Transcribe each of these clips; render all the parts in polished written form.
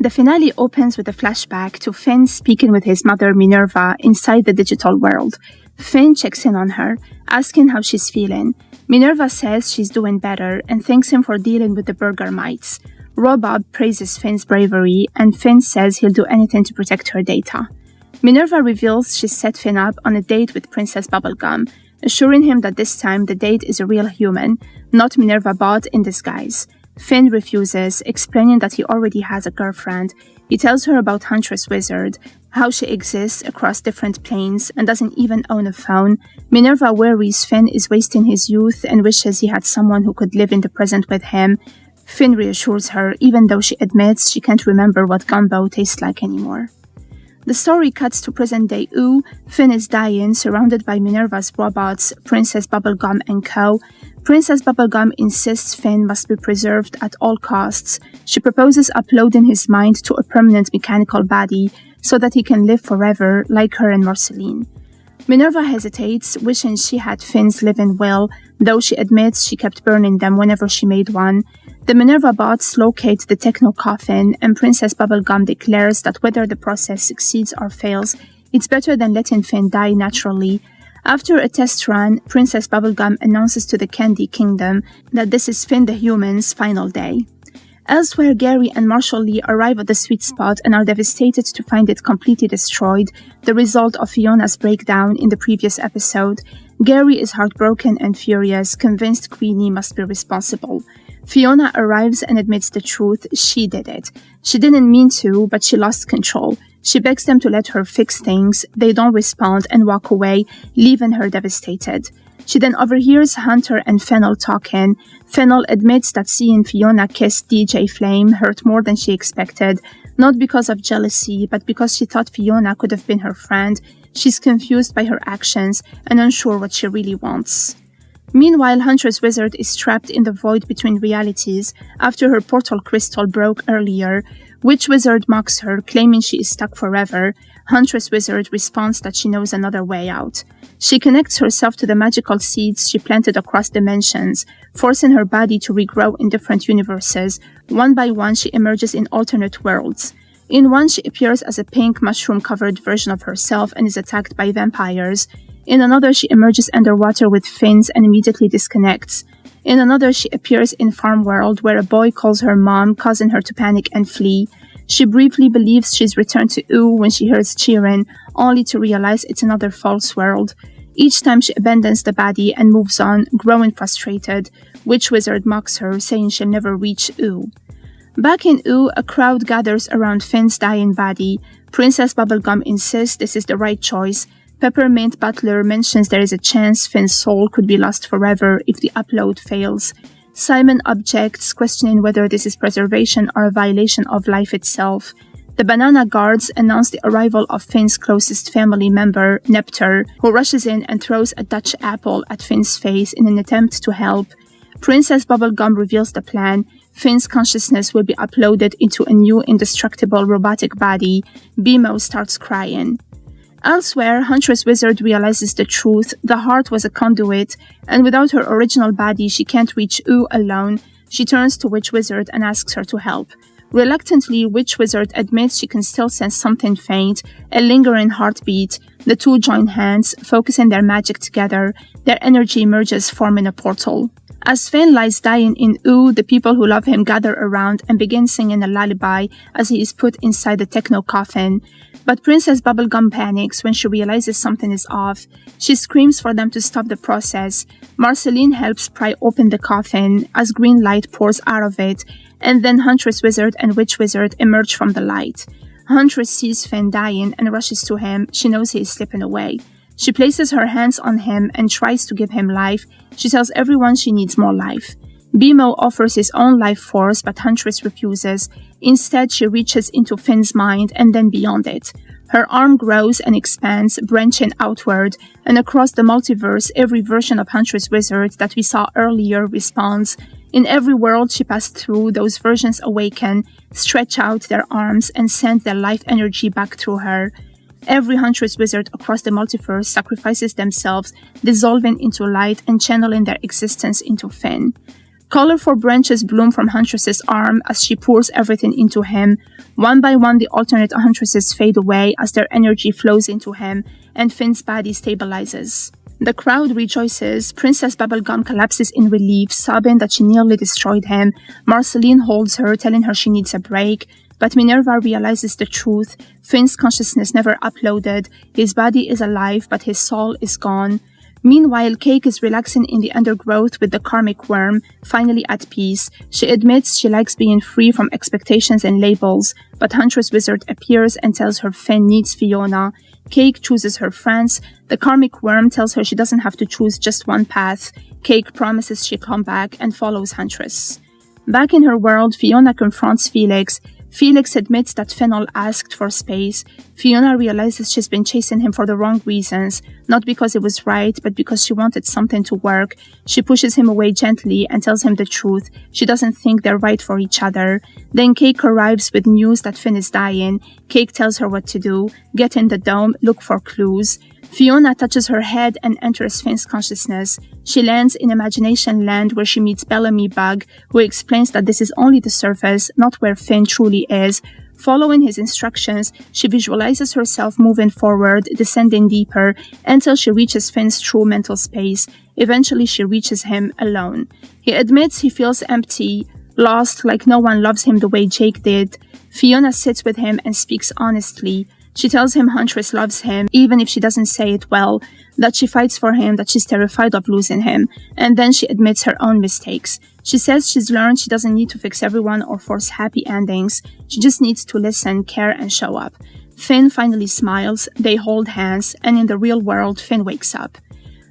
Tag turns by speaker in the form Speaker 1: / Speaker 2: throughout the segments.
Speaker 1: The finale opens with a flashback to Finn speaking with his mother Minerva inside the digital world. Finn checks in on her, asking how she's feeling. Minerva says she's doing better and thanks him for dealing with the burger mites. Robob praises Finn's bravery, and Finn says he'll do anything to protect her data. Minerva reveals she's set Finn up on a date with Princess Bubblegum, assuring him that this time the date is a real human, not Minerva bot in disguise. Finn refuses, explaining that he already has a girlfriend. He tells her about Huntress Wizard, how she exists across different planes and doesn't even own a phone. Minerva worries Finn is wasting his youth and wishes he had someone who could live in the present with him. Finn reassures her, even though she admits she can't remember what gumbo tastes like anymore. The story cuts to present-day Ooo. Finn is dying, surrounded by Minerva's robots, Princess Bubblegum and co. Princess Bubblegum insists Finn must be preserved at all costs. She proposes uploading his mind to a permanent mechanical body so that he can live forever, like her and Marceline. Minerva hesitates, wishing she had Finn's living will, though she admits she kept burning them whenever she made one. The Minerva bots locate the techno coffin, and Princess Bubblegum declares that whether the process succeeds or fails, it's better than letting Finn die naturally. After a test run, Princess Bubblegum announces to the Candy Kingdom that this is Finn the human's final day. Elsewhere, Gary and Marshall Lee arrive at the sweet spot and are devastated to find it completely destroyed, the result of Fiona's breakdown in the previous episode. Gary is heartbroken and furious, convinced Queenie must be responsible. Fiona arrives and admits the truth, she did it. She didn't mean to, but she lost control. She begs them to let her fix things. They don't respond and walk away, leaving her devastated. She then overhears Hunter and Fennel talking. Fennel admits that seeing Fiona kiss DJ Flame hurt more than she expected, not because of jealousy, but because she thought Fiona could have been her friend. She's confused by her actions and unsure what she really wants. Meanwhile, Huntress Wizard is trapped in the void between realities after her portal crystal broke earlier. Witch Wizard mocks her, claiming she is stuck forever. Huntress Wizard responds that she knows another way out. She connects herself to the magical seeds she planted across dimensions, forcing her body to regrow in different universes. One by one, she emerges in alternate worlds. In one, she appears as a pink, mushroom-covered version of herself and is attacked by vampires. In another, she emerges underwater with fins and immediately disconnects. In another, she appears in Farm World, where a boy calls her mom, causing her to panic and flee. She briefly believes she's returned to Ooo when she hears cheering, only to realize it's another false world. Each time she abandons the body and moves on, growing frustrated. Witch Wizard mocks her, saying she'll never reach Ooo. Back in Ooo, a crowd gathers around Finn's dying body. Princess Bubblegum insists this is the right choice. Peppermint Butler mentions there is a chance Finn's soul could be lost forever if the upload fails. Simon objects, questioning whether this is preservation or a violation of life itself. The Banana Guards announce the arrival of Finn's closest family member, Nepter, who rushes in and throws a Dutch apple at Finn's face in an attempt to help. Princess Bubblegum reveals the plan. Finn's consciousness will be uploaded into a new indestructible robotic body. Bimo starts crying. Elsewhere, Huntress Wizard realizes the truth. The heart was a conduit, and without her original body, she can't reach Ooo alone. She turns to Witch Wizard and asks her to help. Reluctantly, Witch Wizard admits she can still sense something faint, a lingering heartbeat. The two join hands, focusing their magic together. Their energy merges, forming a portal. As Finn lies dying in Ooo, the people who love him gather around and begin singing a lullaby as he is put inside the techno coffin. But Princess Bubblegum panics when she realizes something is off. She screams for them to stop the process. Marceline helps pry open the coffin as green light pours out of it, and then Huntress Wizard and Witch Wizard emerge from the light. Huntress sees Finn dying and rushes to him. She knows he is slipping away. She places her hands on him and tries to give him life. She tells everyone she needs more life. Bimo offers his own life force, but Huntress refuses. Instead, she reaches into Finn's mind and then beyond it. Her arm grows and expands, branching outward, and across the multiverse, every version of Huntress Wizard that we saw earlier responds. In every world she passed through, those versions awaken, stretch out their arms, and send their life energy back through her. Every Huntress Wizard across the multiverse sacrifices themselves, dissolving into light and channeling their existence into Finn. Colorful branches bloom from Huntress's arm as she pours everything into him. One by one, the alternate Huntresses fade away as their energy flows into him, and Finn's body stabilizes. The crowd rejoices. Princess Bubblegum collapses in relief, sobbing that she nearly destroyed him. Marceline holds her, telling her she needs a break. But Minerva realizes the truth. Finn's consciousness never uploaded. His body is alive, but his soul is gone. Meanwhile, Cake is relaxing in the undergrowth with the karmic worm, finally at peace. She admits she likes being free from expectations and labels, but Huntress Wizard appears and tells her Finn needs Fiona. Cake chooses her friends. The karmic worm tells her she doesn't have to choose just one path. Cake promises she'll come back and follows Huntress. Back in her world, Fiona confronts Felix. Felix admits that Fennel asked for space. Fiona realizes she's been chasing him for the wrong reasons, not because it was right, but because she wanted something to work. She pushes him away gently and tells him the truth. She doesn't think they're right for each other. Then Cake arrives with news that Finn is dying. Cake tells her what to do. Get in the dome, look for clues. Fiona touches her head and enters Finn's consciousness. She lands in Imagination Land where she meets Bellamy Bug, who explains that this is only the surface, not where Finn truly is. Following his instructions, she visualizes herself moving forward, descending deeper, until she reaches Finn's true mental space. Eventually, she reaches him alone. He admits he feels empty, lost, like no one loves him the way Jake did. Fiona sits with him and speaks honestly. She tells him Huntress loves him, even if she doesn't say it well, that she fights for him, that she's terrified of losing him, and then she admits her own mistakes. She says she's learned she doesn't need to fix everyone or force happy endings. She just needs to listen, care, and show up. Finn finally smiles, they hold hands, and in the real world, Finn wakes up.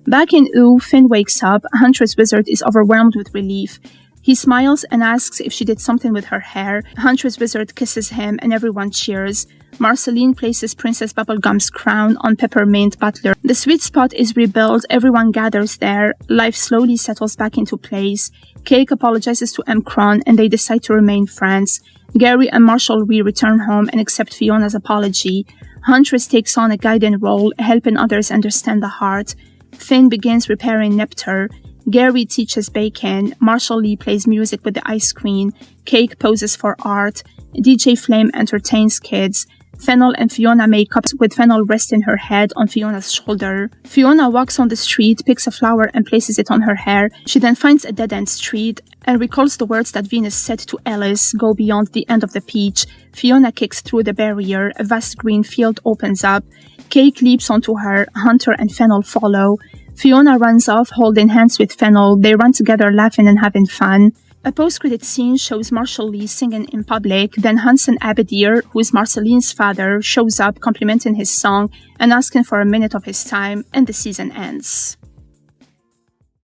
Speaker 1: Back in Ooh, Finn wakes up. Huntress Wizard is overwhelmed with relief. He smiles and asks if she did something with her hair. Huntress Wizard kisses him and everyone cheers. Marceline places Princess Bubblegum's crown on Peppermint Butler. The sweet spot is rebuilt, everyone gathers there. Life slowly settles back into place. Cake apologizes to M. Cron and they decide to remain friends. Gary and Marshall return home and accept Fiona's apology. Huntress takes on a guiding role, helping others understand the heart. Finn begins repairing Neptune. Gary teaches Bacon. Marshall Lee plays music with the Ice Queen. Cake poses for art. DJ Flame entertains kids. Fennel and Fiona make up with Fennel resting her head on Fiona's shoulder. Fiona walks on the street, picks a flower and places it on her hair. She then finds a dead-end street and recalls the words that Venus said to Alice, go beyond the end of the peach. Fiona kicks through the barrier. A vast green field opens up. Cake leaps onto her. Hunter and Fennel follow. Fiona runs off, holding hands with Fennel. They run together, laughing and having fun. A post-credit scene shows Marshall Lee singing in public. Then Hanson Abadir, who is Marceline's father, shows up, complimenting his song and asking for a minute of his time, and the season ends.